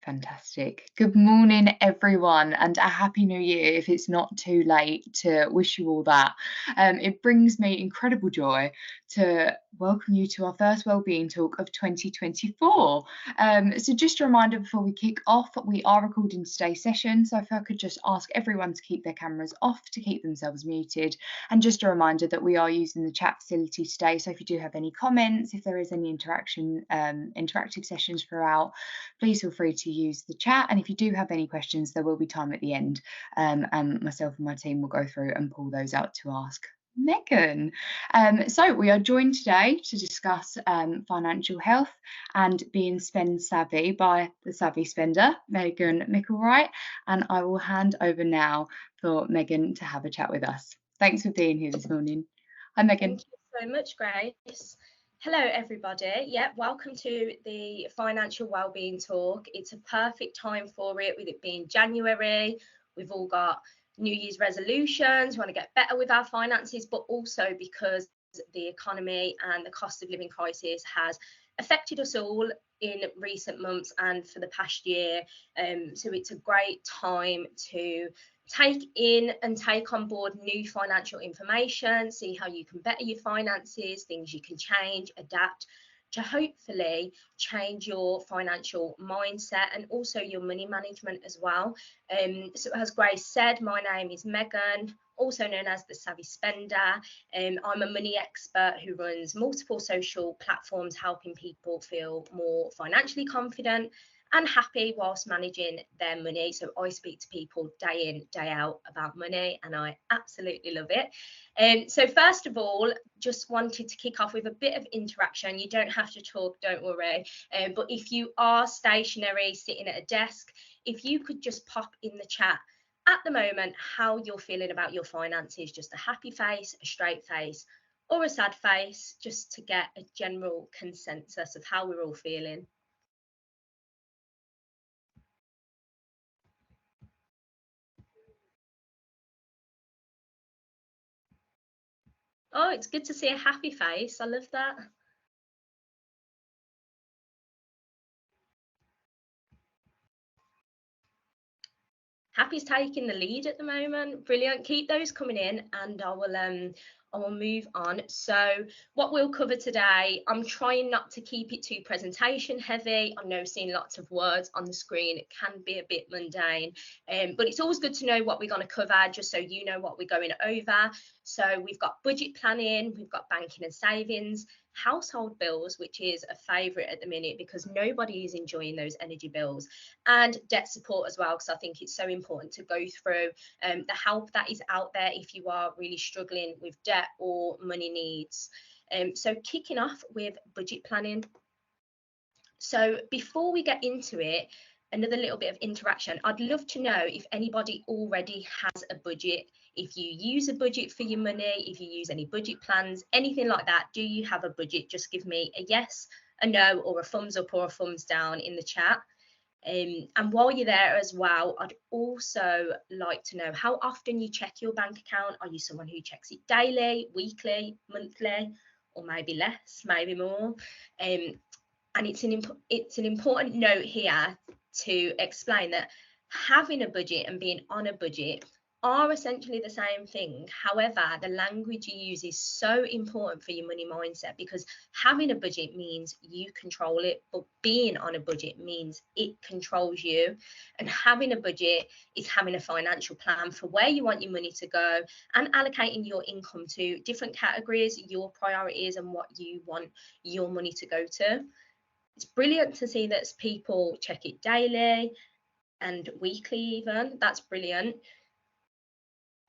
Fantastic. Good morning, everyone, and a happy new year if it's not too late to wish you all that. It brings me incredible joy to welcome you to our first Wellbeing Talk of 2024. So, just a reminder before we kick off, we are recording today's session. So, if I could just ask everyone to keep their cameras off, to keep themselves muted, and just a reminder that we are using the chat facility today. So, if you do have any comments, if there is any interactive sessions throughout, please feel free to use the chat. And if you do have any questions, there will be time at the end, and myself and my team will go through and pull those out to ask Megan. So we are joined today to discuss financial health and being spend savvy by the savvy spender, Megan Micklewright. And I will hand over now for Megan to have a chat with us. Thanks for being here this morning. Hi, Megan. Thank you so much, Grace. Hello, everybody. Yeah, welcome to the Financial Wellbeing Talk. It's a perfect time for it, with it being January. We've all got New Year's resolutions, we want to get better with our finances, but also because the economy and the cost of living crisis has affected us all in recent months and for the past year. So it's a great time to take in and take on board new financial information, see how you can better your finances, things you can change, adapt to hopefully change your financial mindset and also your money management as well. So as Grace said, my name is Megan, also known as the Savvy Spender. I'm a money expert who runs multiple social platforms, helping people feel more financially confident and happy whilst managing their money. So I speak to people day in, day out about money, and I absolutely love it. So first of all, just wanted to kick off with a bit of interaction. You don't have to talk, don't worry. But if you are stationary, sitting at a desk, if you could just pop in the chat at the moment how you're feeling about your finances, just a happy face, a straight face, or a sad face, just to get a general consensus of how we're all feeling. Oh, it's good to see a happy face. I love that. Happy's taking the lead at the moment. Brilliant. Keep those coming in, and I will move on. So what we'll cover today, I'm trying not to keep it too presentation heavy. I know seeing lots of words on the screen, it can be a bit mundane, but it's always good to know what we're going to cover, just so you know what we're going over. So we've got budget planning, we've got banking and savings, household bills, which is a favourite at the minute because nobody is enjoying those energy bills, and debt support as well, because I think it's so important to go through the help that is out there if you are really struggling with debt or money needs. So kicking off with budget planning. So before we get into it, another little bit of interaction. I'd love to know if anybody already has a budget, if you use a budget for your money, if you use any budget plans, anything like that. Do you have a budget? Just give me a yes, a no, or a thumbs up or a thumbs down in the chat. And while you're there as well, I'd also like to know how often you check your bank account. Are you someone who checks it daily, weekly, monthly, or maybe less, maybe more? And it's an important note here to explain that having a budget and being on a budget are essentially the same thing. However, the language you use is so important for your money mindset, because having a budget means you control it, but being on a budget means it controls you. And having a budget is having a financial plan for where you want your money to go and allocating your income to different categories, your priorities, and what you want your money to go to. It's brilliant to see that people check it daily and weekly even. That's brilliant.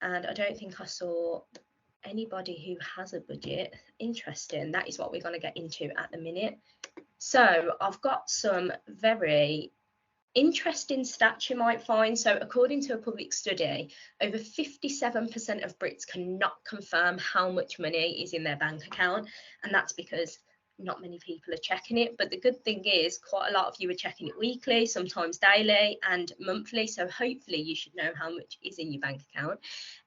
And I don't think I saw anybody who has a budget. Interesting. That is what we're going to get into at the minute. So I've got some very interesting stats you might find. So according to a public study, over 57% of Brits cannot confirm how much money is in their bank account. And that's because not many people are checking it. But the good thing is quite a lot of you are checking it weekly, sometimes daily and monthly. So hopefully you should know how much is in your bank account.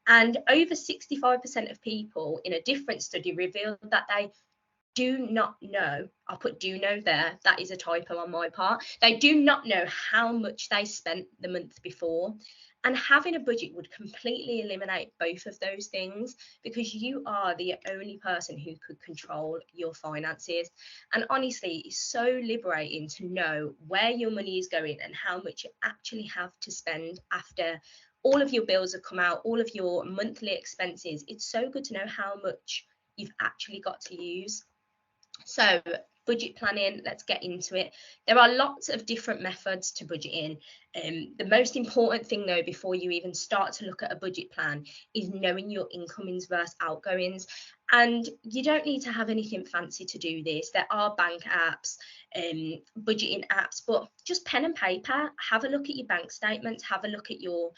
And over 65% of people in a different study revealed that they do not know, I'll put do know there, that is a typo on my part. They do not know how much they spent the month before. And having a budget would completely eliminate both of those things, because you are the only person who could control your finances. And honestly, it's so liberating to know where your money is going and how much you actually have to spend after all of your bills have come out, all of your monthly expenses. It's so good to know how much you've actually got to use. So, budget planning, let's get into it. There are lots of different methods to budgeting. The most important thing, though, before you even start to look at a budget plan, is knowing your incomings versus outgoings. And you don't need to have anything fancy to do this. There are bank apps, budgeting apps, but just pen and paper. Have a look at your bank statements, have a look at your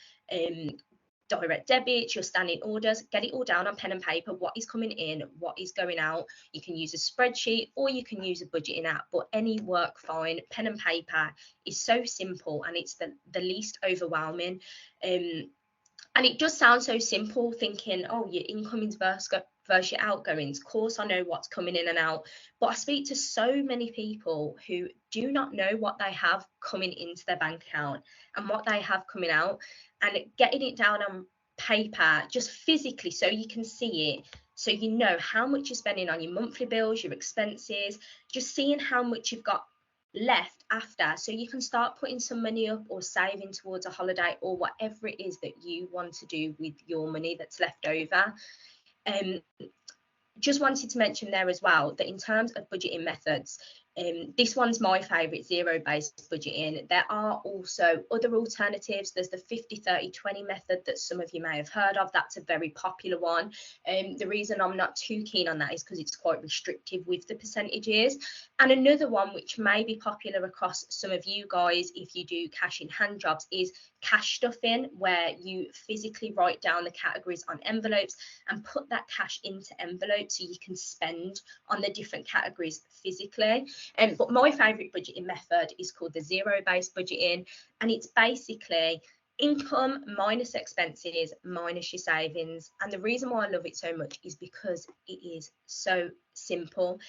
direct debits, your standing orders, get it all down on pen and paper, what is coming in, what is going out. You can use a spreadsheet or you can use a budgeting app, but any work fine. Pen and paper is so simple and it's the least overwhelming. And it does sound so simple, thinking, oh, your incomings versus your outgoings. Of course, I know what's coming in and out, but I speak to so many people who do not know what they have coming into their bank account and what they have coming out. And getting it down on paper, just physically, so you can see it, so you know how much you're spending on your monthly bills, your expenses, just seeing how much you've got left after, so you can start putting some money up or saving towards a holiday or whatever it is that you want to do with your money that's left over. Just wanted to mention there as well that in terms of budgeting methods, this one's my favourite, zero-based budgeting. There are also other alternatives. There's the 50-30-20 method that some of you may have heard of. That's a very popular one. The reason I'm not too keen on that is because it's quite restrictive with the percentages. And another one which may be popular across some of you guys if you do cash in hand jobs is cash stuffing, where you physically write down the categories on envelopes and put that cash into envelopes so you can spend on the different categories physically. But my favourite budgeting method is called the zero-based budgeting, and it's basically income minus expenses minus your savings. And the reason why I love it so much is because it is so simple.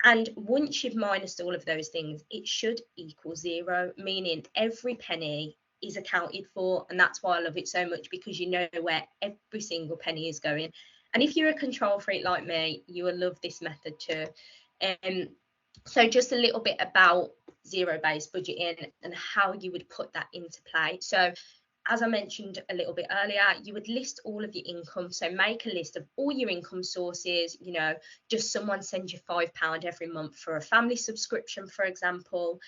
And once you've minused all of those things, it should equal zero, meaning every penny is accounted for. And that's why I love it so much, because you know where every single penny is going. And if you're a control freak like me, you will love this method too. So just a little bit about zero-based budgeting and how you would put that into play. So as I mentioned a little bit earlier, you would list all of your income. So make a list of all your income sources. You know, does someone send you £5 every month for a family subscription, for example?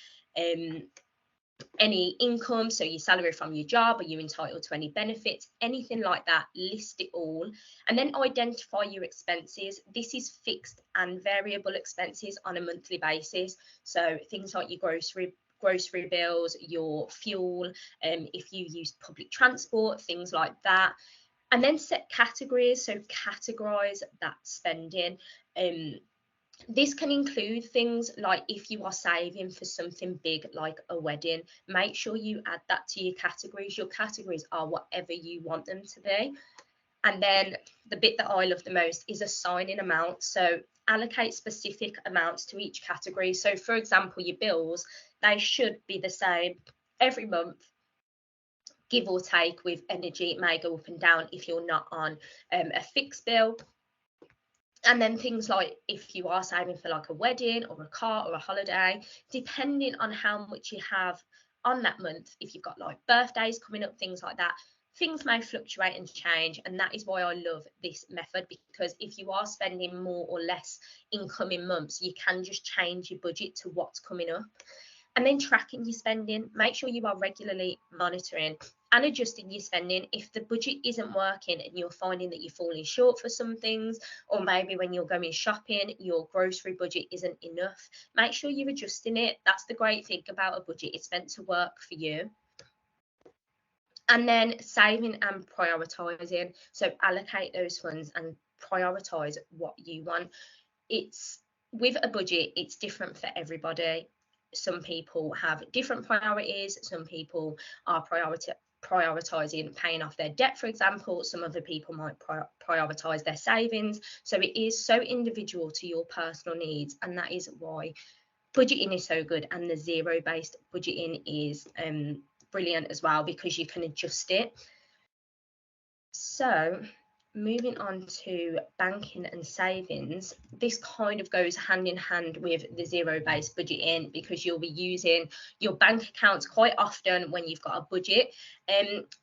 Any income, so your salary from your job, are you entitled to any benefits, anything like that, list it all. And then identify your expenses. This is fixed and variable expenses on a monthly basis, so things like your grocery bills, your fuel, if you use public transport, things like that. And then set categories, so categorize that spending. This can include things like if you are saving for something big like a wedding, make sure you add that to your categories. Your categories are whatever you want them to be. And then the bit that I love the most is assigning amounts. So allocate specific amounts to each category. So for example, your bills, they should be the same every month, give or take. With energy, it may go up and down if you're not on a fixed bill. And then things like if you are saving for like a wedding or a car or a holiday, depending on how much you have on that month, if you've got like birthdays coming up, things like that, things may fluctuate and change. And that is why I love this method, because if you are spending more or less incoming months, you can just change your budget to what's coming up. And then tracking your spending, make sure you are regularly monitoring and adjusting your spending. If the budget isn't working and you're finding that you're falling short for some things, or maybe when you're going shopping, your grocery budget isn't enough, make sure you're adjusting it. That's the great thing about a budget, it's meant to work for you. And then saving and prioritizing. So allocate those funds and prioritize what you want. It's with a budget, it's different for everybody. Some people have different priorities. Some people are prioritizing paying off their debt, for example. Some other people might prioritize their savings. So it is so individual to your personal needs, and that is why budgeting is so good, and the zero-based budgeting is brilliant as well, because you can adjust it. So moving on to banking and savings, this kind of goes hand in hand with the zero-based budgeting, because you'll be using your bank accounts quite often when you've got a budget.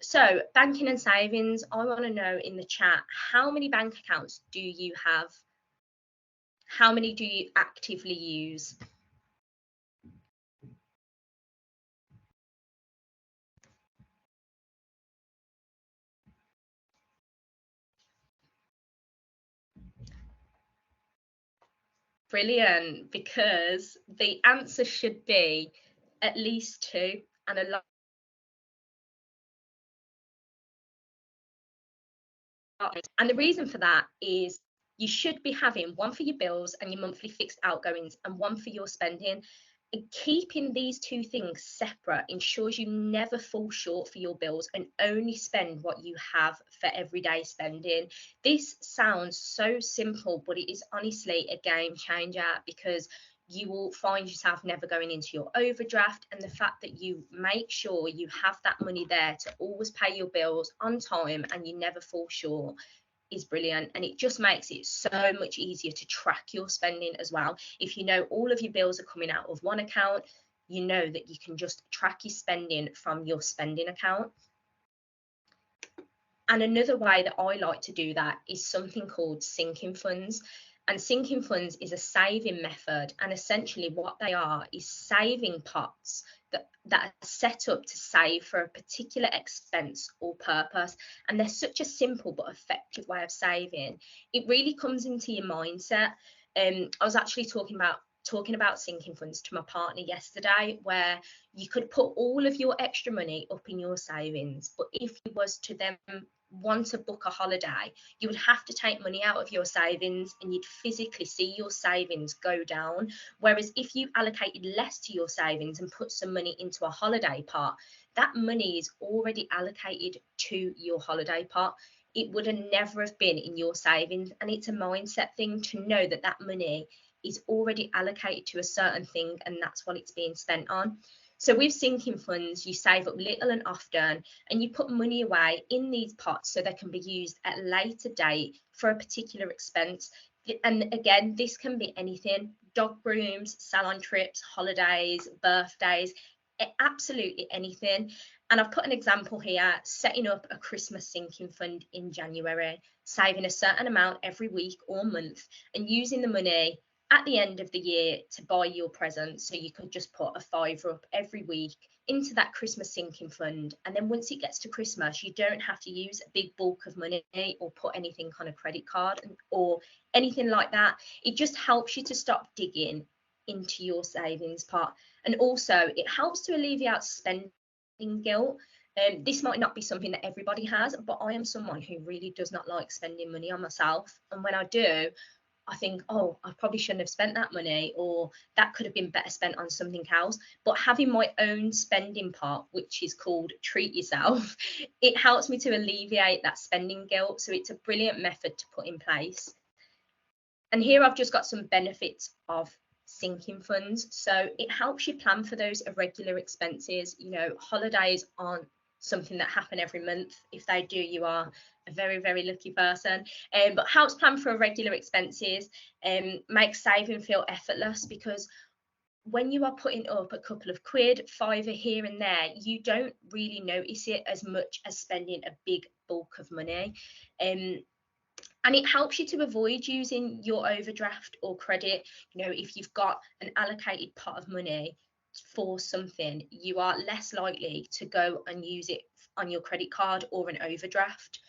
So banking and savings, I want to know in the chat, how many bank accounts do you have? How many do you actively use? Brilliant, because the answer should be at least two, and a lot. And the reason for that is you should be having one for your bills and your monthly fixed outgoings, and one for your spending. And keeping these two things separate ensures you never fall short for your bills and only spend what you have for everyday spending. This sounds so simple, but it is honestly a game changer, because you will find yourself never going into your overdraft, and the fact that you make sure you have that money there to always pay your bills on time and you never fall short is brilliant. And it just makes it so much easier to track your spending as well. If you know all of your bills are coming out of one account, you know that you can just track your spending from your spending account. And another way that I like to do that is something called sinking funds. And sinking funds is a saving method. And essentially what they are is saving pots that are set up to save for a particular expense or purpose. And they're such a simple but effective way of saving. It really comes into your mindset. I was actually talking about sinking funds to my partner yesterday, where you could put all of your extra money up in your savings, but if you was to then want to book a holiday, you would have to take money out of your savings, and you'd physically see your savings go down. Whereas if you allocated less to your savings and put some money into a holiday pot, that money is already allocated to your holiday pot. It would have never have been in your savings. And it's a mindset thing to know that that money is already allocated to a certain thing, and that's what it's being spent on. So with sinking funds, you save up little and often, and you put money away in these pots so they can be used at a later date for a particular expense. And again, this can be anything: dog grooms, salon trips, holidays, birthdays, absolutely anything. And I've put an example here: setting up a Christmas sinking fund in January, saving a certain amount every week or month, and using the money at the end of the year to buy your presents. So you could just put a fiver up every week into that Christmas sinking fund. And then once it gets to Christmas, you don't have to use a big bulk of money or put anything on a credit card or anything like that. It just helps you to stop digging into your savings pot. And also it helps to alleviate spending guilt. This might not be something that everybody has, but I am someone who really does not like spending money on myself. And when I do, I think, oh, I probably shouldn't have spent that money, or that could have been better spent on something else. But having my own spending pot, which is called Treat Yourself, it helps me to alleviate that spending guilt. So it's a brilliant method to put in place. And here I've just got some benefits of sinking funds. So it helps you plan for those irregular expenses. You know, holidays aren't something that happen every month. If they do, you are a very, very lucky person. But helps plan for irregular expenses, makes saving feel effortless, because when you are putting up a couple of quid, fiver here and there, you don't really notice it as much as spending a big bulk of money. And it helps you to avoid using your overdraft or credit. You know, if you've got an allocated pot of money for something, you are less likely to go and use it on your credit card or an overdraft.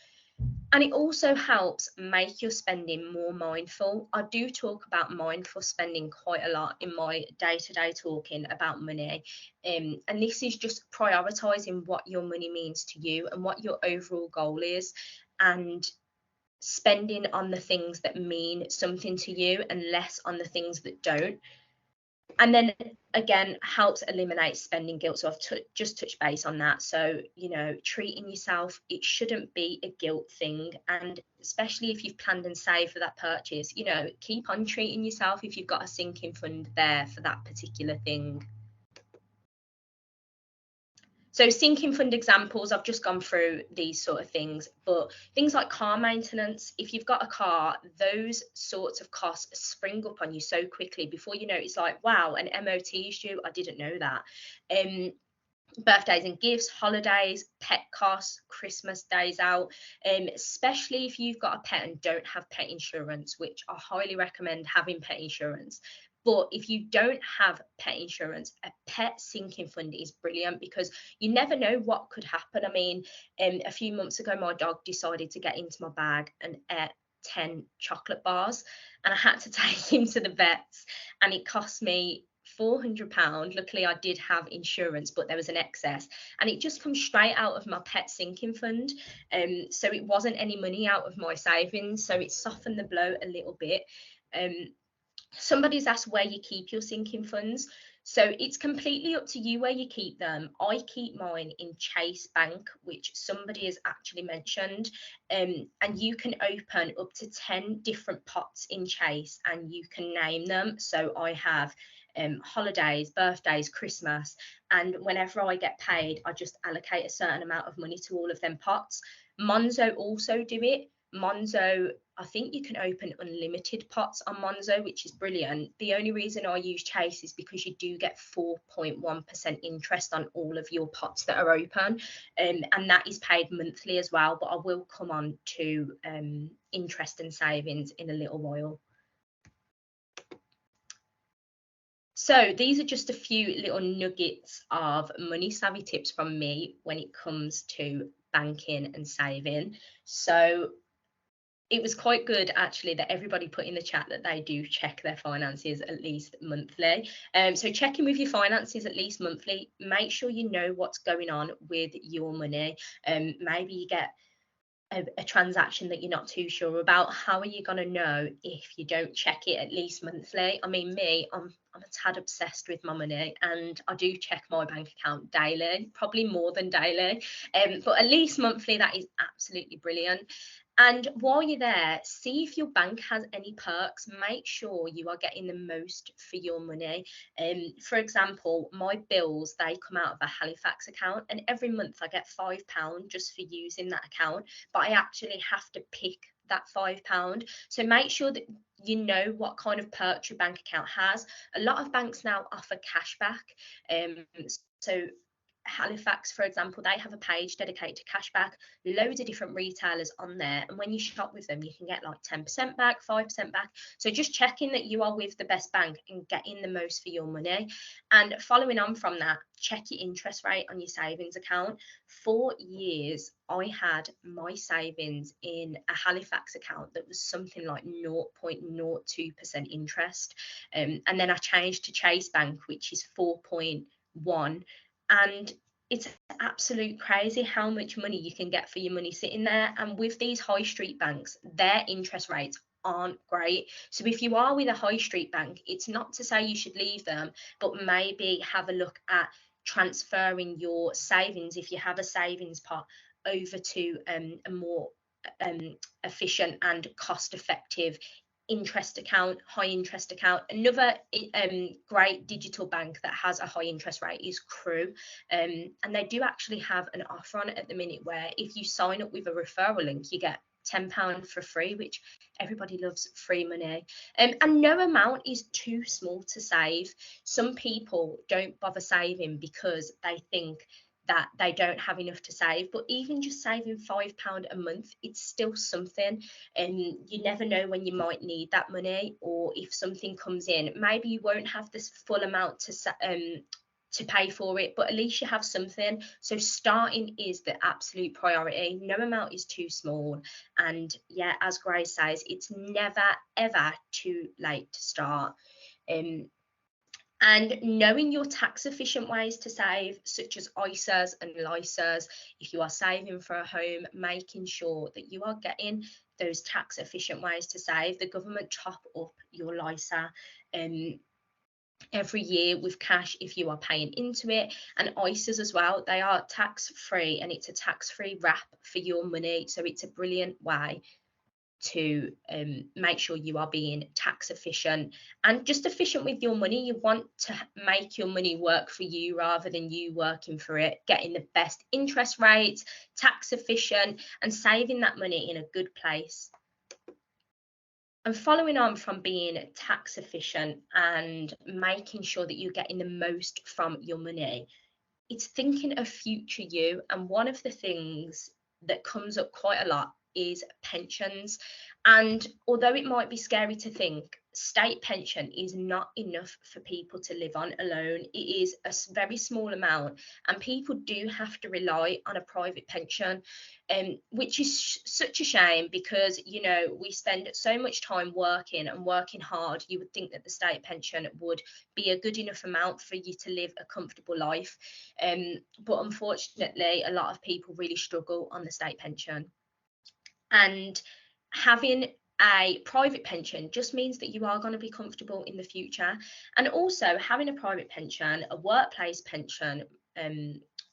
And it also helps make your spending more mindful. I do talk about mindful spending quite a lot in my day-to-day talking about money. And this is just prioritizing what your money means to you and what your overall goal is, and spending on the things that mean something to you and less on the things that don't. And then again, helps eliminate spending guilt. So I've just touched base on that. So, you know, treating yourself, it shouldn't be a guilt thing. And especially if you've planned and saved for that purchase, you know, keep on treating yourself if you've got a sinking fund there for that particular thing. So sinking fund examples, I've just gone through these sort of things, but things like car maintenance, if you've got a car, those sorts of costs spring up on you so quickly before you know it's like, wow, an MOT is due. I didn't know that. Birthdays and gifts, holidays, pet costs, Christmas days out, especially if you've got a pet and don't have pet insurance, which I highly recommend having pet insurance. But if you don't have pet insurance, a pet sinking fund is brilliant because you never know what could happen. I mean, a few months ago, my dog decided to get into my bag and ate 10 chocolate bars, and I had to take him to the vets, and it cost me £400. Luckily, I did have insurance, but there was an excess, and it just comes straight out of my pet sinking fund. So it wasn't any money out of my savings, so it softened the blow a little bit. Somebody's asked where you keep your sinking funds. So it's completely up to you where you keep them. I keep mine in Chase Bank, which somebody has actually mentioned. And you can open up to 10 different pots in Chase and you can name them. So I have holidays, birthdays, Christmas, and whenever I get paid, I just allocate a certain amount of money to all of them pots. Monzo also do it. Monzo, I think you can open unlimited pots on Monzo, which is brilliant. The only reason I use Chase is because you do get 4.1% interest on all of your pots that are open, and that is paid monthly as well. But I will come on to interest and savings in a little while. So these are just a few little nuggets of money savvy tips from me when it comes to banking and saving. So it was quite good actually that everybody put in the chat that they do check their finances at least monthly. So checking with your finances at least monthly, make sure you know what's going on with your money. Maybe you get a transaction that you're not too sure about. How are you going to know if you don't check it at least monthly? I mean, I'm a tad obsessed with my money, and I do check my bank account daily, probably more than daily, but at least monthly. That is absolutely brilliant. And while you're there, see if your bank has any perks. Make sure you are getting the most for your money. For example, my bills, they come out of a Halifax account, and every month I get £5 just for using that account, but I actually have to pick that £5. So make sure that you know what kind of perks your bank account has. A lot of banks now offer cashback. So Halifax, for example, they have a page dedicated to cashback, loads of different retailers on there. And when you shop with them, you can get like 10% back, 5% back. So just checking that you are with the best bank and getting the most for your money. And following on from that, check your interest rate on your savings account. For years, I had my savings in a Halifax account that was something like 0.02% interest. And then I changed to Chase Bank, which is 4.1, and it's absolute crazy how much money you can get for your money sitting there. And with these high street banks, their interest rates aren't great. So if you are with a high street bank, it's not to say you should leave them, but maybe have a look at transferring your savings, if you have a savings pot, over to a more efficient and cost effective interest account, high interest account. Another great digital bank that has a high interest rate is Crew, and they do actually have an offer on it at the minute where if you sign up with a referral link, you get £10 for free, which everybody loves free money. And no amount is too small to save. Some people don't bother saving because they think that they don't have enough to save, but even just saving £5 a month, it's still something. And you never know when you might need that money, or if something comes in, maybe you won't have this full amount to pay for it, but at least you have something. So starting is the absolute priority. No amount is too small. And yeah, as Grace says, it's never ever too late to start. And knowing your tax efficient ways to save, such as ISAs and LISAs, if you are saving for a home, making sure that you are getting those tax efficient ways to save. The government top up your LISA every year with cash if you are paying into it. And ISAs as well, they are tax free, and it's a tax free wrap for your money. So it's a brilliant way to make sure you are being tax efficient and just efficient with your money. You want to make your money work for you rather than you working for it, getting the best interest rates, tax efficient, and saving that money in a good place. And following on from being tax efficient and making sure that you're getting the most from your money, it's thinking of future you. And one of the things that comes up quite a lot is pensions. And although it might be scary to think, state pension is not enough for people to live on alone. It is a very small amount, and people do have to rely on a private pension, which is such a shame, because we spend so much time working and working hard. You would think that the state pension would be a good enough amount for you to live a comfortable life, but unfortunately a lot of people really struggle on the state pension. And having a private pension just means that you are going to be comfortable in the future. And also having a private pension, a workplace pension,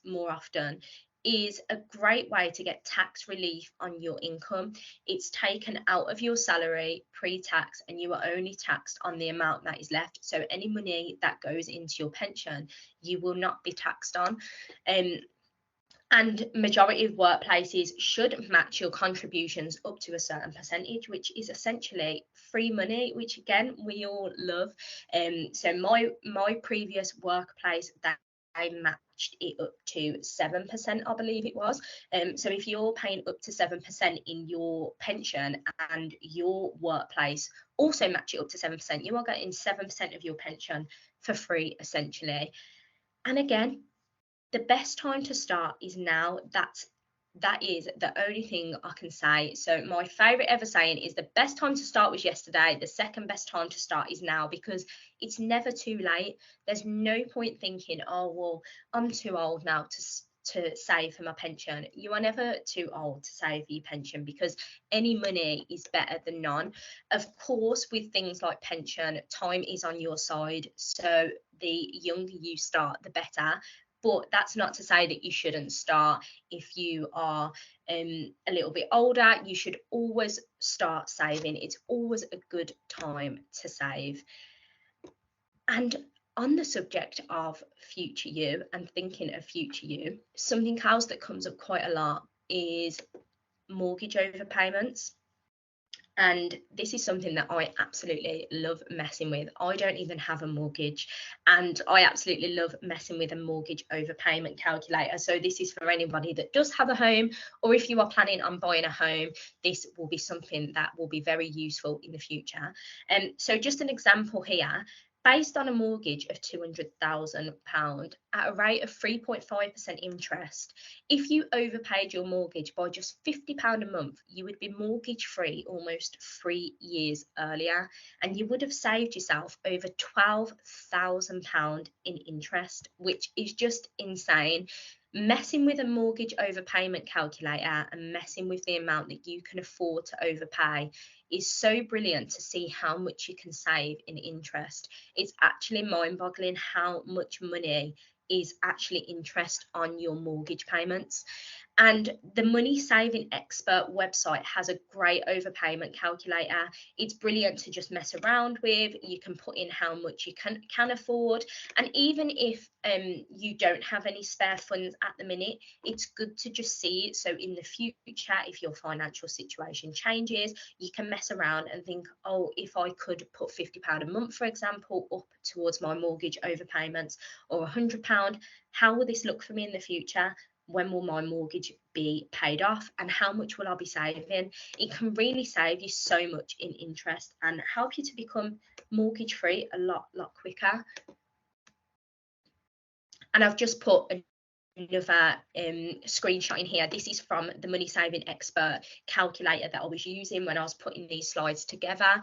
more often, is a great way to get tax relief on your income. It's taken out of your salary pre-tax, and you are only taxed on the amount that is left. So any money that goes into your pension, you will not be taxed on. And majority of workplaces should match your contributions up to a certain percentage, which is essentially free money, which again we all love. So my previous workplace, that I matched it up to 7%, I believe it was. So if you're paying up to 7% in your pension and your workplace also match it up to 7%, you are getting 7% of your pension for free, essentially. And again, the best time to start is now. That is the only thing I can say. So my favorite ever saying is, the best time to start was yesterday, the second best time to start is now, because it's never too late. There's no point thinking, oh well, I'm too old now to save for my pension. You are never too old to save for your pension, because any money is better than none. Of course, with things like pension, time is on your side, so the younger you start, the better. But that's not to say that you shouldn't start if you are a little bit older. You should always start saving. It's always a good time to save. And on the subject of future you and thinking of future you, something else that comes up quite a lot is mortgage overpayments. And this is something that I absolutely love messing with. I don't even have a mortgage, and I absolutely love messing with a mortgage overpayment calculator. So this is for anybody that does have a home, or if you are planning on buying a home, this will be something that will be very useful in the future. So just an example here. Based on a mortgage of £200,000 at a rate of 3.5% interest, if you overpaid your mortgage by just £50 a month, you would be mortgage free almost 3 years earlier, and you would have saved yourself over £12,000 in interest, which is just insane. Messing with a mortgage overpayment calculator and messing with the amount that you can afford to overpay is so brilliant to see how much you can save in interest. It's actually mind-boggling how much money is actually interest on your mortgage payments. And the Money Saving Expert website has a great overpayment calculator. It's brilliant to just mess around with. You can put in how much you can afford. And even if you don't have any spare funds at the minute, it's good to just see it. So in the future, if your financial situation changes, you can mess around and think, oh, if I could put £50 a month, for example, up towards my mortgage overpayments, or £100, how will this look for me in the future? When will my mortgage be paid off, and how much will I be saving? It can really save you so much in interest and help you to become mortgage free a lot quicker. And I've just put another screenshot in here. This is from the Money Saving Expert calculator that I was using when I was putting these slides together.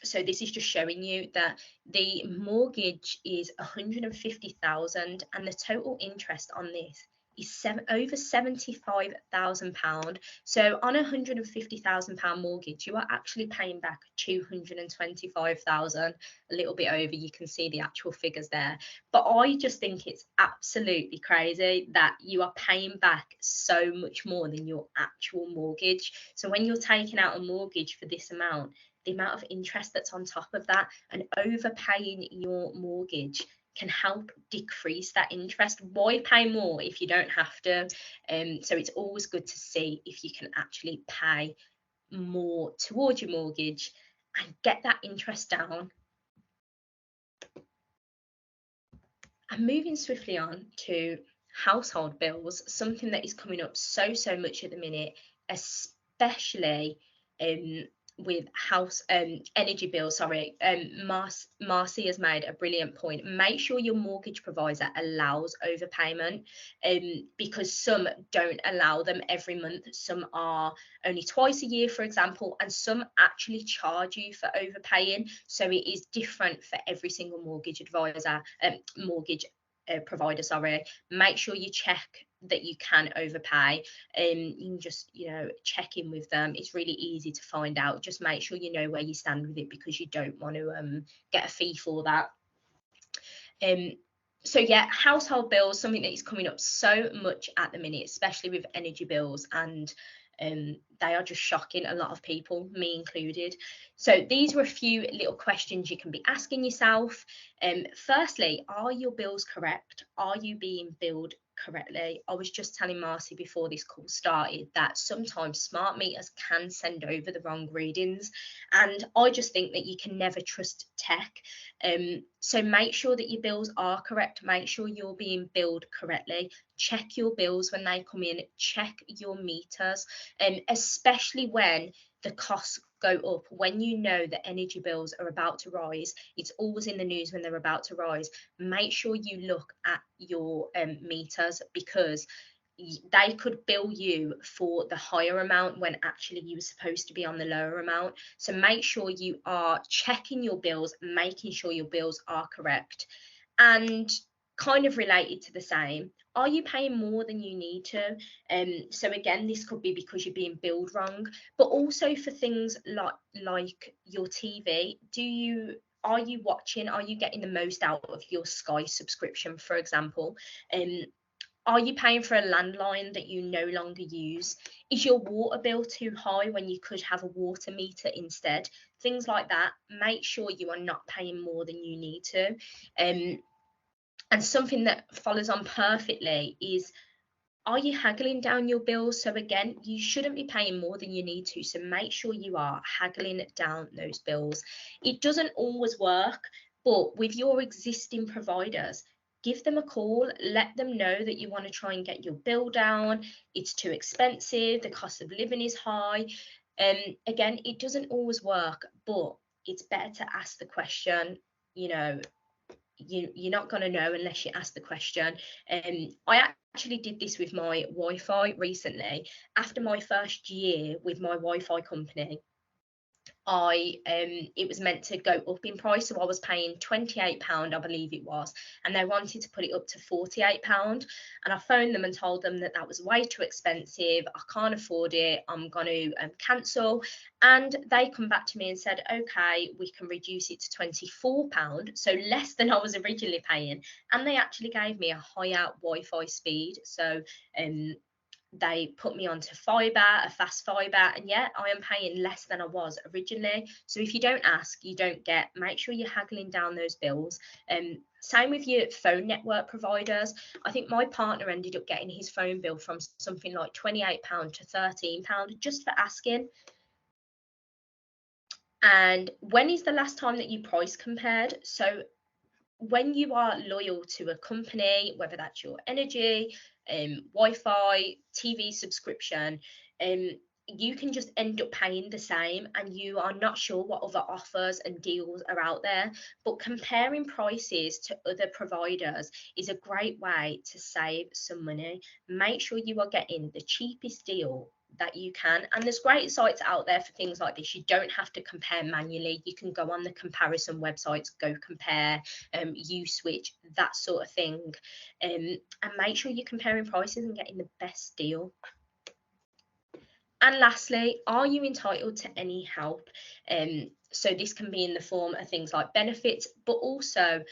So this is just showing you that the mortgage is 150,000, and the total interest on this is over £75,000. So on £150,000 mortgage, you are actually paying back 225,000, a little bit over. You can see the actual figures there. But I just think it's absolutely crazy that you are paying back so much more than your actual mortgage. So when you're taking out a mortgage for this amount, the amount of interest that's on top of that, and overpaying your mortgage can help decrease that interest. Why pay more if you don't have to? So it's always good to see if you can actually pay more towards your mortgage and get that interest down. And moving swiftly on to household bills, something that is coming up so much at the minute, especially um, with house energy bills. Sorry, Marcy has made a brilliant point. Make sure your mortgage provider allows overpayment, because some don't allow them every month. Some are only twice a year, for example, and some actually charge you for overpaying. So it is different for every single mortgage advisor, mortgage provider. Sorry, make sure you check that you can overpay. You can just, check in with them. It's really easy to find out. Just make sure you know where you stand with it, because you don't want to get a fee for that. So yeah, household bills, something that is coming up so much at the minute, especially with energy bills, and they are just shocking a lot of people, me included. So these were a few little questions you can be asking yourself. Firstly, are your bills correct? Are you being billed correctly? I was just telling Marcy before this call started that sometimes smart meters can send over the wrong readings, and I just think that you can never trust tech. So make sure that your bills are correct. Make sure you're being billed correctly. Check your bills when they come in. Check your meters, especially when the costs go up. When you know that energy bills are about to rise, it's always in the news when they're about to rise. Make sure you look at your meters, because they could bill you for the higher amount when actually you were supposed to be on the lower amount. So make sure you are checking your bills, making sure your bills are correct. And kind of related to the same, are you paying more than you need to? So again, this could be because you're being billed wrong, but also for things like your TV. Are you watching? Are you getting the most out of your Sky subscription, for example? Are you paying for a landline that you no longer use? Is your water bill too high when you could have a water meter instead? Things like that. Make sure you are not paying more than you need to. And something that follows on perfectly is, are you haggling down your bills? So again, you shouldn't be paying more than you need to. So make sure you are haggling down those bills. It doesn't always work, but with your existing providers, give them a call, let them know that you want to try and get your bill down. It's too expensive, the cost of living is high. Again, it doesn't always work, but it's better to ask the question. You're not going to know unless you ask the question. I actually did this with my Wi-Fi recently. After my first year with my Wi-Fi company, it was meant to go up in price, so I was paying £28, I believe it was, and they wanted to put it up to £48. And I phoned them and told them that that was way too expensive, I can't afford it, I'm going to cancel. And they come back to me and said, okay, we can reduce it to £24, so less than I was originally paying. And they actually gave me a higher Wi-Fi speed. So they put me onto fibre, a fast fibre, and yet I am paying less than I was originally. So if you don't ask, you don't get. Make sure you're haggling down those bills. Same with your phone network providers. I think my partner ended up getting his phone bill from something like £28 to £13 just for asking. And when is the last time that you price compared? So when you are loyal to a company, whether that's your energy, Wi-Fi, TV subscription, you can just end up paying the same, and you are not sure what other offers and deals are out there. But comparing prices to other providers is a great way to save some money. Make sure you are getting the cheapest deal that you can. And there's great sites out there for things like this. You don't have to compare manually. You can go on the comparison websites, go compare, switch, that sort of thing, and make sure you're comparing prices and getting the best deal. And lastly, are you entitled to any help? So this can be in the form of things like benefits, but also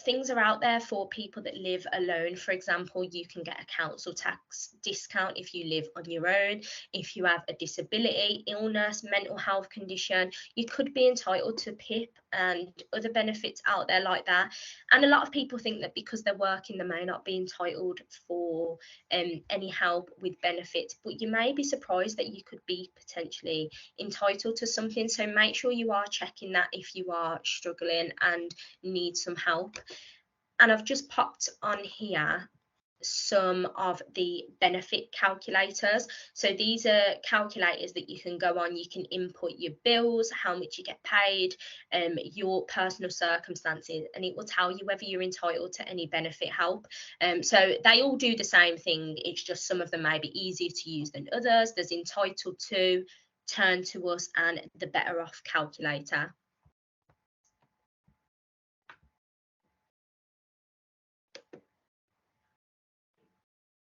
things are out there for people that live alone. For example, you can get a council tax discount if you live on your own. If you have a disability, illness, mental health condition, you could be entitled to PIP and other benefits out there like that. And a lot of people think that because they're working, they may not be entitled for any help with benefits, but you may be surprised that you could be potentially entitled to something. So make sure you are checking that if you are struggling and need some help. And I've just popped on here some of the benefit calculators. So these are calculators that you can go on. You can input your bills, how much you get paid, your personal circumstances, and it will tell you whether you're entitled to any benefit help. So they all do the same thing. It's just some of them may be easier to use than others. There's entitled to, turn to us, and the better off calculator.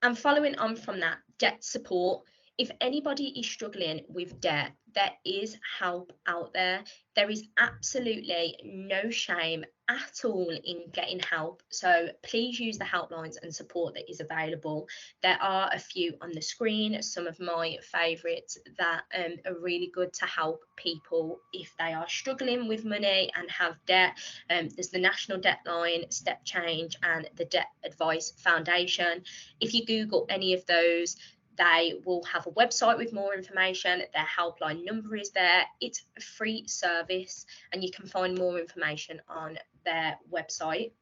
And following on from that, debt support. If anybody is struggling with debt, there is help out there. There is absolutely no shame at all in getting help. So please use the helplines and support that is available. There are a few on the screen, some of my favourites that are really good to help people if they are struggling with money and have debt. There's the National Debt Line, Step Change, and the Debt Advice Foundation. If you Google any of those, they will have a website with more information. Their helpline number is there. It's a free service, and you can find more information on their website.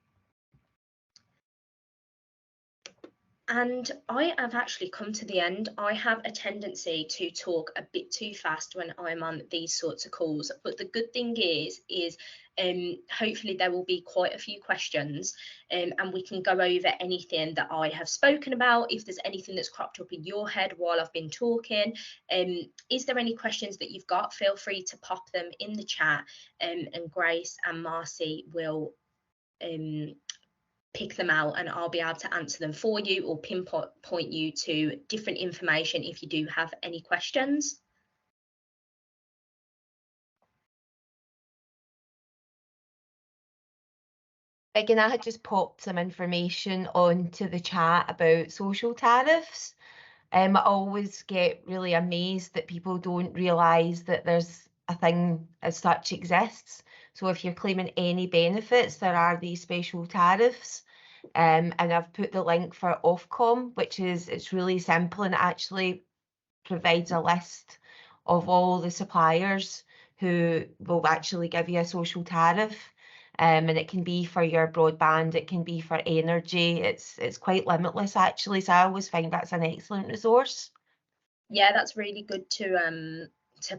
And I have actually come to the end. I have a tendency to talk a bit too fast when I'm on these sorts of calls. But the good thing is hopefully there will be quite a few questions, and we can go over anything that I have spoken about. If there's anything that's cropped up in your head while I've been talking, is there any questions that you've got? Feel free to pop them in the chat, and Grace and Marcy will pick them out, and I'll be able to answer them for you or pinpoint you to different information if you do have any questions. Again, I had just popped some information onto the chat about social tariffs. I always get really amazed that people don't realise that there's a thing as such exists. So if you're claiming any benefits, there are these special tariffs. And I've put the link for Ofcom, which is, it's really simple and it actually provides a list of all the suppliers who will actually give you a social tariff. And it can be for your broadband, it can be for energy. It's quite limitless actually. So I always find that's an excellent resource. Yeah, that's really good to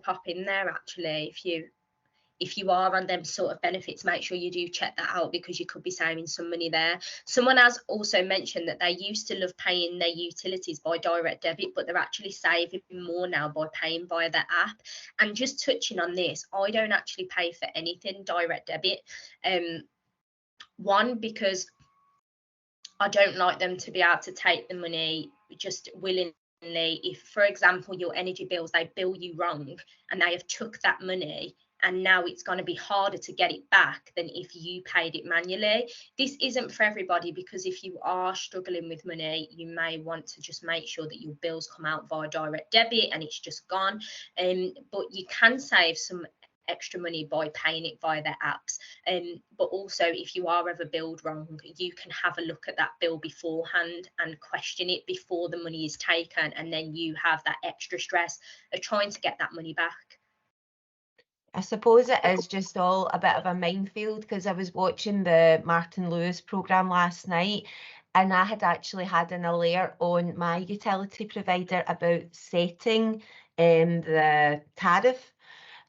pop in there actually. If you are on them sort of benefits, make sure you do check that out, because you could be saving some money there. Someone has also mentioned that they used to love paying their utilities by direct debit, but they're actually saving more now by paying via their app. And just touching on this, I don't actually pay for anything direct debit. One, because I don't like them to be able to take the money just willingly. If, for example, your energy bills, they bill you wrong and they have took that money, and now it's going to be harder to get it back than if you paid it manually. This isn't for everybody, because if you are struggling with money, you may want to just make sure that your bills come out via direct debit and it's just gone. But you can save some extra money by paying it via their apps. But also, if you are ever billed wrong, you can have a look at that bill beforehand and question it before the money is taken, and then you have that extra stress of trying to get that money back. I suppose it is just all a bit of a minefield, because I was watching the Martin Lewis programme last night, and I had actually had an alert on my utility provider about setting the tariff.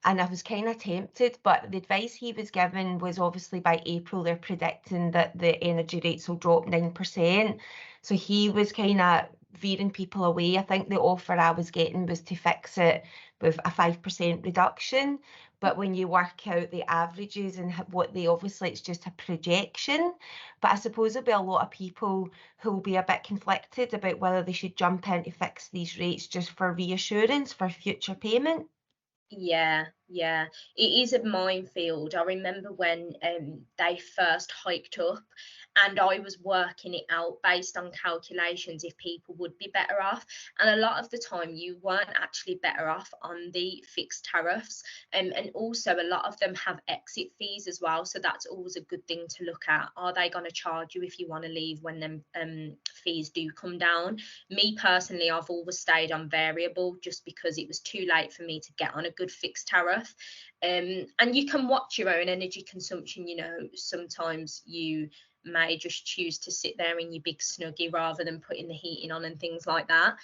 And I was kind of tempted, but the advice he was given was obviously by April, they're predicting that the energy rates will drop 9%. So he was kind of veering people away. I think the offer I was getting was to fix it with a 5% reduction, but when you work out the averages and what they, obviously it's just a projection, but I suppose there'll be a lot of people who will be a bit conflicted about whether they should jump in to fix these rates just for reassurance for future payment. Yeah, yeah, it is a minefield. I remember when they first hiked up, and I was working it out based on calculations if people would be better off. And a lot of the time, you weren't actually better off on the fixed tariffs. And also, a lot of them have exit fees as well. So that's always a good thing to look at. Are they going to charge you if you want to leave when them fees do come down? Me personally, I've always stayed on variable just because it was too late for me to get on a good fixed tariff. And you can watch your own energy consumption. You know, sometimes you may just choose to sit there in your big snuggie rather than putting the heating on and things like that.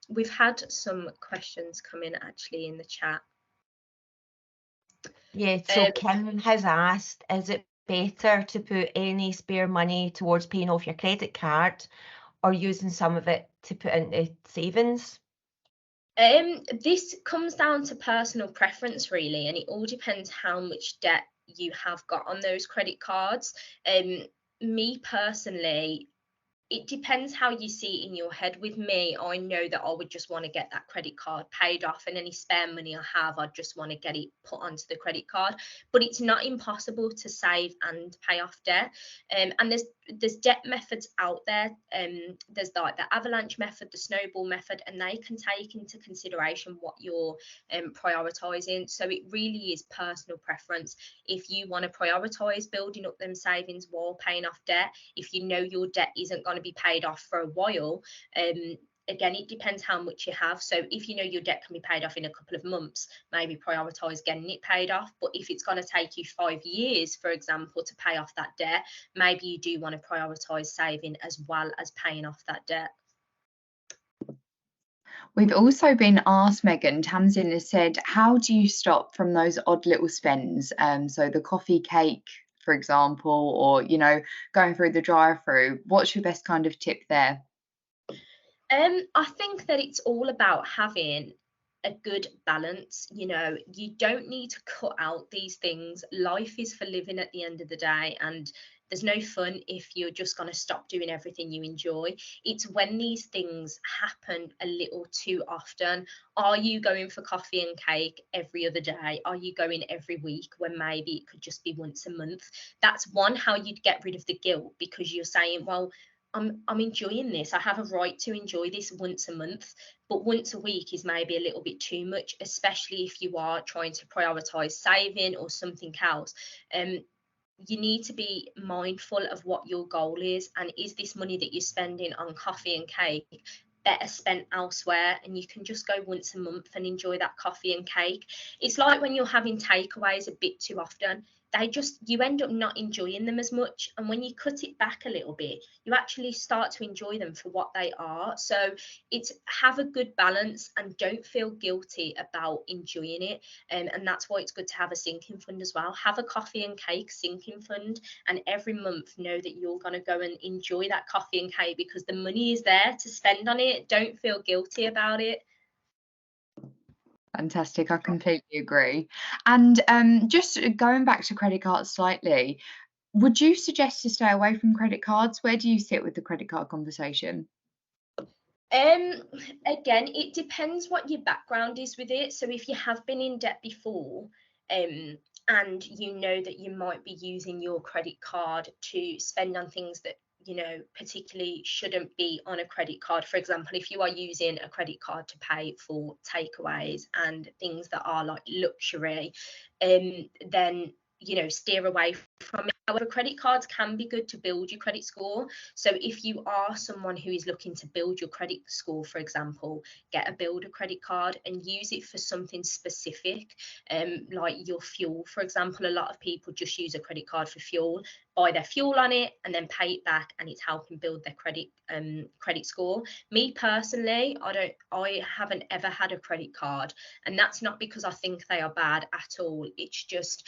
We've had some questions come in actually in the chat. Yeah, so Kim has asked, is it better to put any spare money towards paying off your credit card or using some of it to put into savings? This comes down to personal preference really, and it all depends how much debt you have got on those credit cards. Me personally, it depends how you see it in your head. With me, I know that I would just want to get that credit card paid off, and any spare money I have, I just want to get it put onto the credit card. But it's not impossible to save and pay off debt. And there's debt methods out there. There's like the avalanche method, the snowball method, and they can take into consideration what you're prioritizing. So it really is personal preference. If you want to prioritize building up them savings while paying off debt, if you know your debt isn't going to be paid off for a while, again, it depends how much you have. So if you know your debt can be paid off in a couple of months, maybe prioritize getting it paid off. But if it's going to take you 5 years, for example, to pay off that debt, maybe you do want to prioritize saving as well as paying off that debt. We've also been asked, Megan, Tamsin has said, how do you stop from those odd little spends? So the coffee cake, for example, or, you know, going through the drive-through. What's your best kind of tip there? I think that it's all about having a good balance. You know, you don't need to cut out these things. Life is for living at the end of the day, and there's no fun if you're just going to stop doing everything you enjoy. It's when these things happen a little too often. Are you going for coffee and cake every other day? Are you going every week when maybe it could just be once a month? That's one, how you'd get rid of the guilt, because you're saying, well, I'm enjoying this. I have a right to enjoy this once a month, but once a week is maybe a little bit too much, especially if you are trying to prioritize saving or something else. You need to be mindful of what your goal is, and is this money that you're spending on coffee and cake better spent elsewhere? And you can just go once a month and enjoy that coffee and cake. It's like when you're having takeaways a bit too often, you end up not enjoying them as much. And when you cut it back a little bit, you actually start to enjoy them for what they are. So it's have a good balance and don't feel guilty about enjoying it. And that's why it's good to have a sinking fund as well. Have a coffee and cake sinking fund, and every month know that you're going to go and enjoy that coffee and cake because the money is there to spend on it. Don't feel guilty about it. Fantastic, I completely agree. And just going back to credit cards slightly, would you suggest to stay away from credit cards? Where do you sit with the credit card conversation? Again, it depends what your background is with it. So if you have been in debt before, and you know that you might be using your credit card to spend on things that, you know, particularly shouldn't be on a credit card. For example, if you are using a credit card to pay for takeaways and things that are like luxury, then, you know, steer away from it. However, credit cards can be good to build your credit score. So if you are someone who is looking to build your credit score, for example, get a builder credit card and use it for something specific, like your fuel, for example. A lot of people just use a credit card for fuel, buy their fuel on it and then pay it back, and it's helping build their credit score. Me personally, I haven't ever had a credit card, and that's not because I think they are bad at all. It's just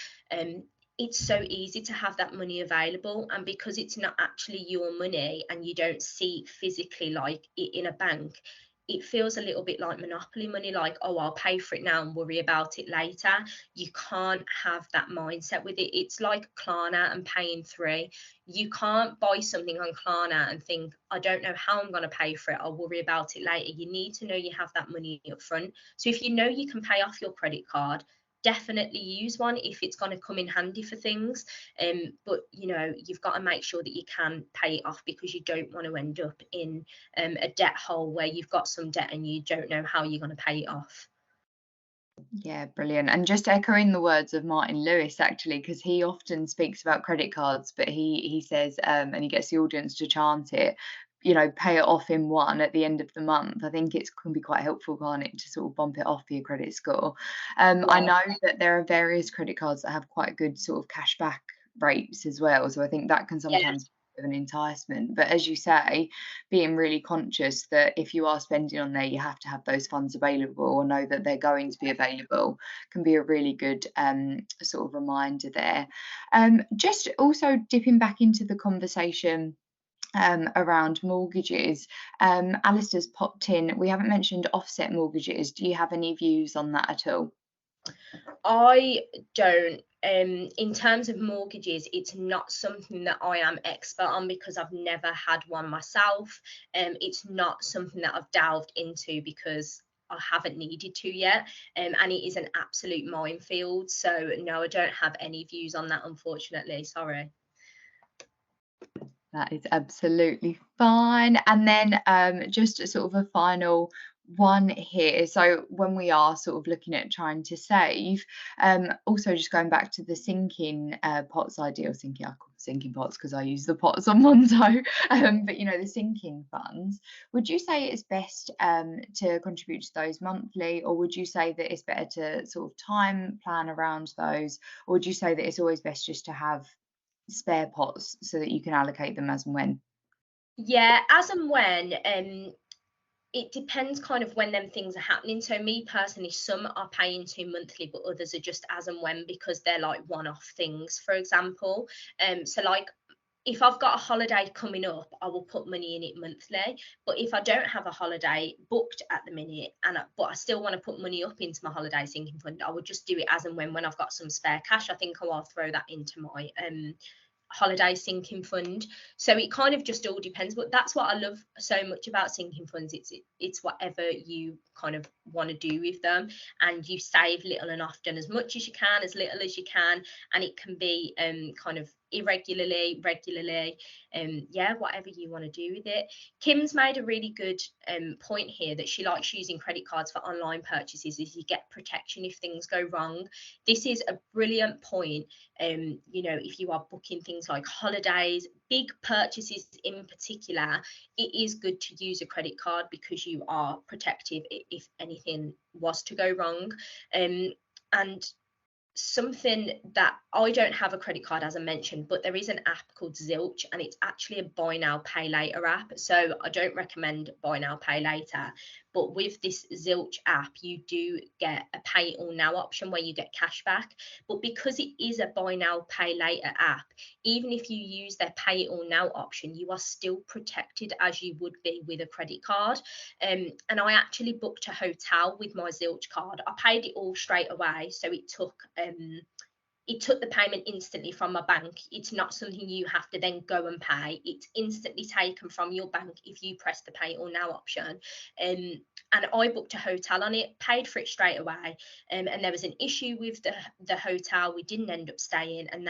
it's so easy to have that money available, and because it's not actually your money and you don't see it physically like it in a bank, it feels a little bit like monopoly money, like, oh, I'll pay for it now and worry about it later. You can't have that mindset with it. It's like Klarna and paying three. You can't buy something on Klarna and think, I don't know how I'm going to pay for it, I'll worry about it later. You need to know you have that money up front. So if you know you can pay off your credit card, definitely use one if it's going to come in handy for things. But you know, you've got to make sure that you can pay it off, because you don't want to end up in a debt hole where you've got some debt and you don't know how you're going to pay it off. Yeah, brilliant. And just echoing the words of Martin Lewis, actually, because he often speaks about credit cards, but he says, and he gets the audience to chant it, you know, pay it off in one at the end of the month. I think it can be quite helpful, can't it, to sort of bump it off for your credit score. I Yeah. know that there are various credit cards that have quite good sort of cashback rates as well. So I think that can Yeah. sometimes be an enticement. But as you say, being really conscious that if you are spending on there, you have to have those funds available or know that they're going to be available, can be a really good sort of reminder there. Just also dipping back into the conversation around mortgages. Alistair's popped in. We haven't mentioned offset mortgages. Do you have any views on that at all? I don't. In terms of mortgages, it's not something that I am expert on because I've never had one myself. It's not something that I've delved into because I haven't needed to yet. And it is an absolute minefield. So no, I don't have any views on that, unfortunately. Sorry. That is absolutely fine. And then just a sort of a final one here. So when we are sort of looking at trying to save, also just going back to the sinking pots idea, or sinking, I call them sinking pots because I use the pots on Monzo, but you know, the sinking funds, would you say it's best to contribute to those monthly, or would you say that it's better to sort of time plan around those, or would you say that it's always best just to have spare pots so that you can allocate them as and when? Yeah, as and when. It depends kind of when them things are happening. So me personally, some are paying to monthly, but others are just as and when because they're like one-off things, for example. So like if I've got a holiday coming up, I will put money in it monthly. But if I don't have a holiday booked at the minute, but I still want to put money up into my holiday sinking fund, I would just do it as and when I've got some spare cash. I think I'll throw that into my holiday sinking fund. So it kind of just all depends, but that's what I love so much about sinking funds. It's whatever you kind of want to do with them, and you save little and often, as much as you can, as little as you can, and it can be kind of irregularly, regularly, yeah, whatever you want to do with it. Kim's made a really good point here, that she likes using credit cards for online purchases, is you get protection if things go wrong. This is a brilliant point. You know, if you are booking things like holidays, big purchases in particular, it is good to use a credit card because you are protective if anything was to go wrong. And something that I don't have a credit card, as I mentioned, but there is an app called Zilch, and it's actually a buy now pay later app. So I don't recommend buy now pay later, but with this Zilch app you do get a pay it all now option where you get cash back. But because it is a buy now pay later app, even if you use their pay it all now option, you are still protected as you would be with a credit card. And I actually booked a hotel with my Zilch card. I paid it all straight away, so it took the payment instantly from my bank. It's not something you have to then go and pay. It's instantly taken from your bank if you press the pay or now option. And I booked a hotel on it, paid for it straight away. And there was an issue with the hotel. We didn't end up staying, and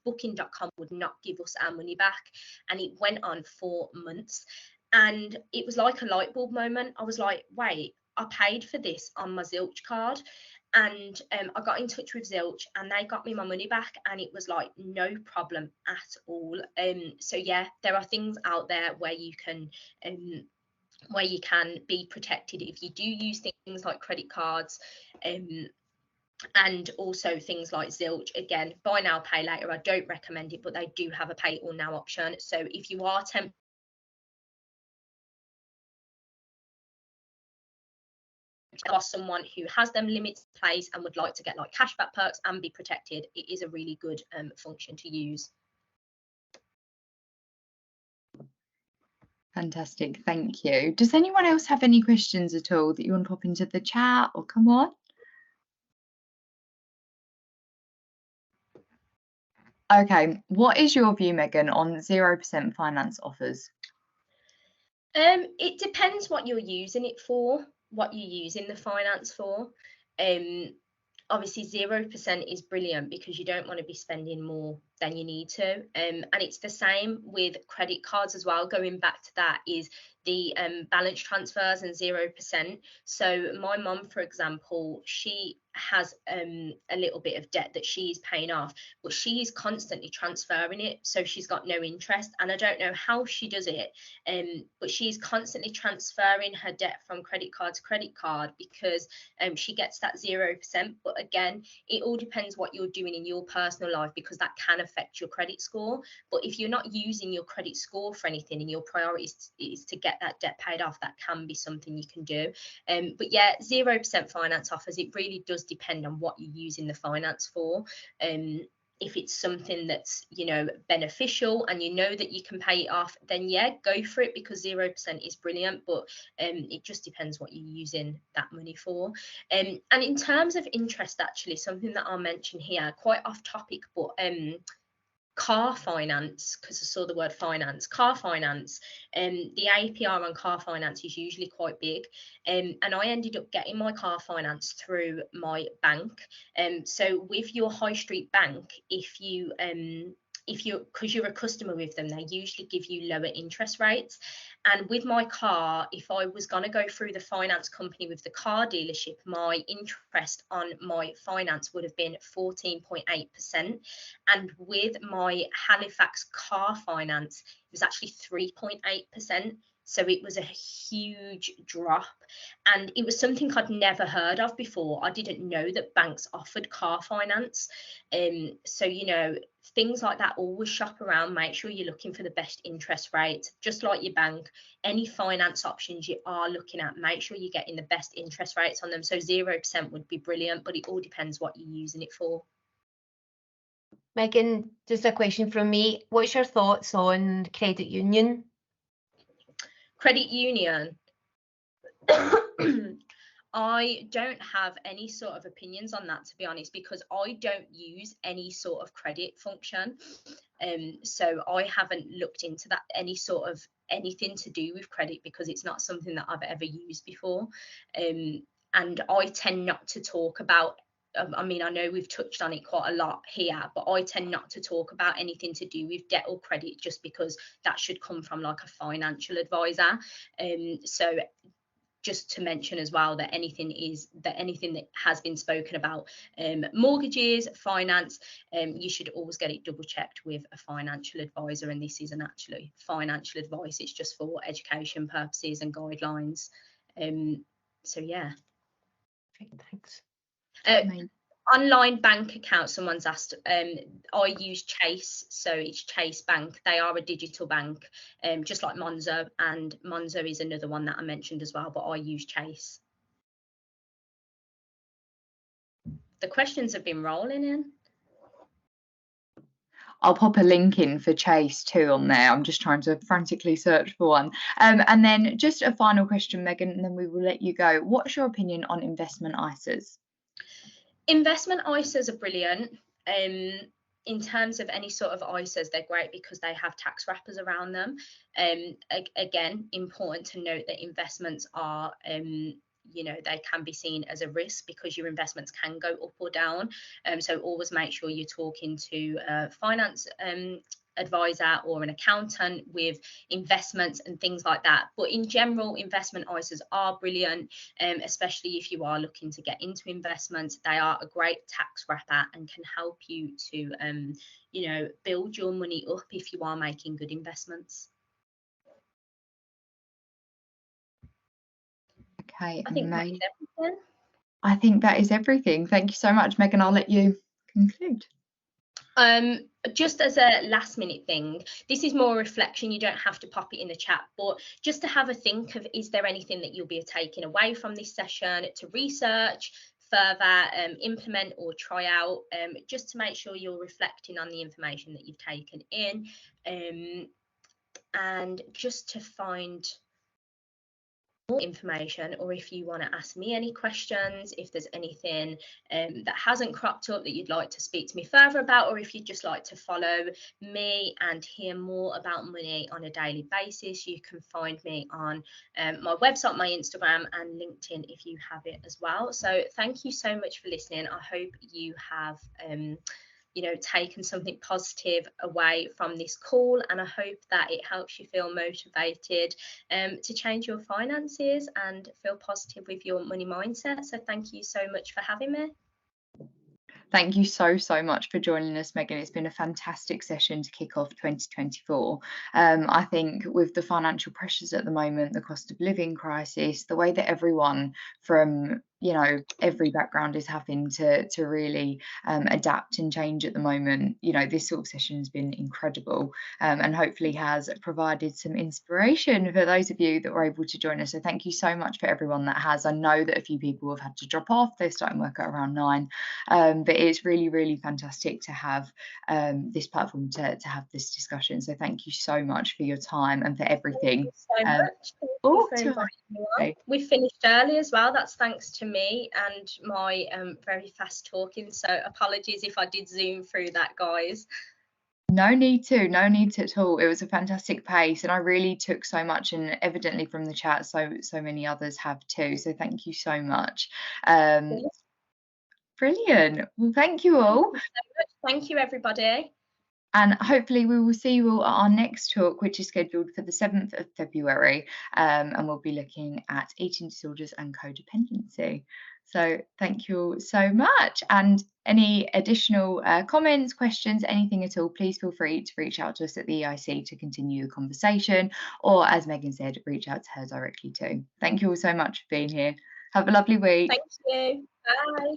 booking.com would not give us our money back. And it went on for months. And it was like a light bulb moment. I was like, wait, I paid for this on my Zilch card. And I got in touch with Zilch and they got me my money back, and it was like no problem at all. So yeah, there are things out there where you can be protected if you do use things like credit cards, and also things like Zilch. Again, buy now pay later, I don't recommend it, but they do have a pay it all now option. So if you are tempted are someone who has them limits in place and would like to get like cashback perks and be protected, it is a really good function to use. Fantastic, thank you. Does anyone else have any questions at all that you want to pop into the chat or come on? Okay, what is your view, Megan, on 0% finance offers? It depends what you're using it for, what you're using the finance for. Obviously 0% is brilliant because you don't want to be spending more than you need to. And it's the same with credit cards as well. Going back to that is the balance transfers and 0%. So my mum, for example, she has a little bit of debt that she's paying off, but she's constantly transferring it, so she's got no interest. And I don't know how she does it, but she's constantly transferring her debt from credit card to credit card because she gets that 0%. But again, it all depends what you're doing in your personal life, because that can affect your credit score. But if you're not using your credit score for anything and your priority is to get that debt paid off, that can be something you can do. But yeah, 0% finance offers, it really does depend on what you're using the finance for. If it's something that's, you know, beneficial and you know that you can pay it off, then yeah, go for it, because 0% is brilliant. But it just depends what you're using that money for. And in terms of interest, actually, something that I'll mention here, quite off topic, but car finance, because I saw the word finance, car finance, the APR on car finance is usually quite big, and I ended up getting my car finance through my bank. So with your high street bank, if you because you're a customer with them, they usually give you lower interest rates. And with my car, if I was going to go through the finance company with the car dealership, my interest on my finance would have been 14.8%. And with my Halifax car finance, it was actually 3.8%. So it was a huge drop, and it was something I'd never heard of before. I didn't know that banks offered car finance. So, you know, things like that, always shop around, make sure you're looking for the best interest rate. Just like your bank, any finance options you are looking at, make sure you're getting the best interest rates on them. So 0% would be brilliant, but it all depends what you're using it for. Megan, just a question from me. What's your thoughts on credit union? Credit union. I don't have any sort of opinions on that, to be honest, because I don't use any sort of credit function. So I haven't looked into that, any sort of anything to do with credit, because it's not something that I've ever used before. And I tend not to talk about, I mean, I know we've touched on it quite a lot here, but I tend not to talk about anything to do with debt or credit, just because that should come from like a financial advisor. So just to mention as well that anything that has been spoken about, mortgages, finance, you should always get it double checked with a financial advisor. And this isn't actually financial advice, it's just for education purposes and guidelines. So yeah. Thanks. Online bank account, someone's asked. I use Chase, so it's Chase Bank. They are a digital bank, just like Monzo, and Monzo is another one that I mentioned as well, but I use Chase. The questions have been rolling in. I'll pop a link in for Chase too on there. I'm just trying to frantically search for one. And then just a final question, Megan, and then we will let you go. What's your opinion on investment ISAs? Investment ISAs are brilliant. In terms of any sort of ISAs, they're great because they have tax wrappers around them. Again, important to note that investments are, you know, they can be seen as a risk because your investments can go up or down. So always make sure you're talking to a finance advisor or an accountant with investments and things like that. But in general, investment ISAs are brilliant, especially if you are looking to get into investments. They are a great tax wrapper and can help you to, you know, build your money up if you are making good investments. Okay, I think that's everything. I think that is everything. Thank you so much, Megan. I'll let you conclude. just as a last minute thing, this is more reflection, you don't have to pop it in the chat, but just to have a think of, is there anything that you'll be taking away from this session to research further, implement or try out, just to make sure you're reflecting on the information that you've taken in, and just to find more information, or if you want to ask me any questions, if there's anything that hasn't cropped up that you'd like to speak to me further about, or if you'd just like to follow me and hear more about money on a daily basis, you can find me on my website, my Instagram, and LinkedIn if you have it as well. So thank you so much for listening. I hope you have taken something positive away from this call, and I hope that it helps you feel motivated to change your finances and feel positive with your money mindset. So thank you so much for having me. Thank you so much for joining us, Megan. It's been a fantastic session to kick off 2024. I think with the financial pressures at the moment, the cost of living crisis, the way that everyone from every background is having to really adapt and change at the moment, this sort of session has been incredible, and hopefully has provided some inspiration for those of you that were able to join us. So thank you so much for everyone that has. I know that a few people have had to drop off. They're starting work at around 9, but it's really fantastic to have this platform to have this discussion. So thank you so much for your time and for everything. Thank you so much. Thank you for inviting me on. We finished early as well. That's thanks to me and my very fast talking. So apologies if I did zoom through that, guys. No need to at all. It was a fantastic pace, and I really took so much, and evidently from the chat, so many others have too. So thank you so much. Brilliant. Well, thank you all. Thank you so much. Thank you, everybody. And hopefully we will see you all at our next talk, which is scheduled for the 7th of February. And we'll be looking at eating disorders and codependency. So thank you all so much. And any additional comments, questions, anything at all, please feel free to reach out to us at the EIC to continue the conversation. Or as Megan said, reach out to her directly too. Thank you all so much for being here. Have a lovely week. Thank you. Bye.